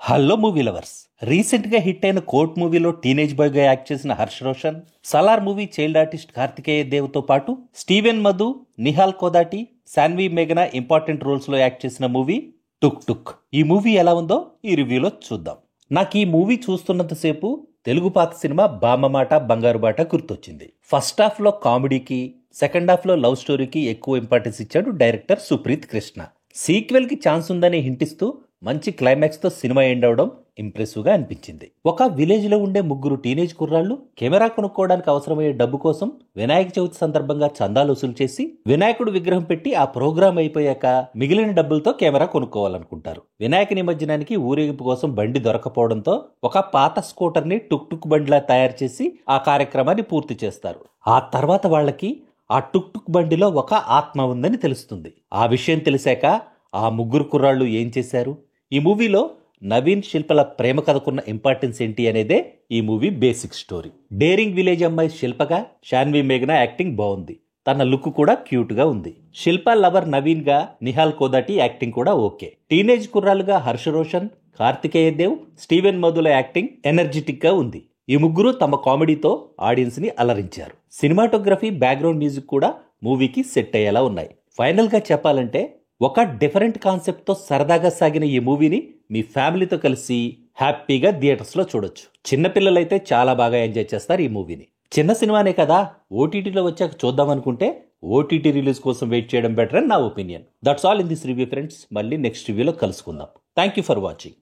Hello movie lovers. Recent గా hit అయిన court మూవీలో టీనేజ్ బాయ్ గా యాక్ట్ చేసిన Harsh Roshan, Salaar movie child artist Karthikeya Dev తో పాటు స్టీవెన్ మధు, నిహాల్ కోదాటి, సాన్వి మేఘనా ఇంపార్టెంట్ రోల్స్ లో యాక్ట్ చేసిన మూవీ టుక్ టుక్. ఈ మూవీ ఎలా ఉందో ఈ రివ్యూలో చూద్దాం. నాకు ఈ మూవీ చూస్తున్నంతసేపు తెలుగు పాత సినిమా బామ్మమాట బంగారు బాట గుర్తొచ్చింది. ఫస్ట్ హాఫ్ లో కామెడీకి, సెకండ్ హాఫ్ లో లవ్ స్టోరీకి ఎక్కువ ఇంపార్టెన్స్ ఇచ్చాడు డైరెక్టర్ సుప్రీత్ కృష్ణ. సీక్వెల్ కి ఛాన్స్ ఉందని హింటిస్తూ మంచి క్లైమాక్స్ తో సినిమా ఎండ్ అవడం ఇంప్రెసివ్ గా అనిపించింది. ఒక విలేజ్ లో ఉండే ముగ్గురు టీనేజ్ కుర్రాళ్లు కెమెరా కొనుక్కోవడానికి అవసరమయ్యే డబ్బు కోసం వినాయక చవితి సందర్భంగా చందాలు వసూలు చేసి వినాయకుడు విగ్రహం పెట్టి ఆ ప్రోగ్రామ్ అయిపోయాక మిగిలిన డబ్బులతో కెమెరా కొనుక్కోవాలనుకుంటారు. వినాయక నిమజ్జనానికి ఊరేగింపు కోసం బండి దొరకపోవడంతో ఒక పాత స్కూటర్ ని టుక్ టుక్ బండిలా తయారు చేసి ఆ కార్యక్రమాన్ని పూర్తి చేస్తారు. ఆ తర్వాత వాళ్ళకి ఆ టుక్ టుక్ బండిలో ఒక ఆత్మ ఉందని తెలుస్తుంది. ఆ విషయం తెలిసాక ఆ ముగ్గురు కుర్రాళ్ళు ఏం చేశారు, ఈ మూవీలో నవీన్ శిల్పల ప్రేమ కథకున్న ఇంపార్టెన్స్ ఏంటి అనేదే ఈ movie basic story. Daring village అమ్మాయి శిల్పగా శాన్వి మేఘనా యాక్టింగ్ బాగుంది. తన లుక్ కూడా క్యూట్ గా ఉంది. శిల్ప లవర్ నవీన్ గా నిహాల్ కోదాటి యాక్టింగ్ కూడా ఓకే. టీనేజ్ కుర్రాలుగా హర్ష రోషన్, కార్తికేయ దేవ్, స్టీవెన్ మధుల యాక్టింగ్ ఎనర్జెటిక్ గా ఉంది. ఈ ముగ్గురు తమ కామెడీతో ఆడియన్స్ ని అలరించారు. సినిమాటోగ్రఫీ, బ్యాక్గ్రౌండ్ మ్యూజిక్ కూడా మూవీకి సెట్ అయ్యేలా ఉన్నాయి. ఫైనల్ గా చెప్పాలంటే ఒక డిఫరెంట్ కాన్సెప్ట్ తో సరదాగా సాగిన ఈ మూవీని మీ ఫ్యామిలీతో కలిసి హ్యాపీగా థియేటర్స్ లో చూడొచ్చు. చిన్నపిల్లలైతే చాలా బాగా ఎంజాయ్ చేస్తారు ఈ మూవీని. చిన్న సినిమానే కదా, ఓటీటీలో వచ్చాక చూద్దాం అనుకుంటే ఓటీటీ రిలీజ్ కోసం వెయిట్ చేయడం బెటర్ అని నా opinion. That's all in this review friends. మళ్ళీ నెక్స్ట్ రివ్యూలో కలుసుకుందాం. Thank you for watching.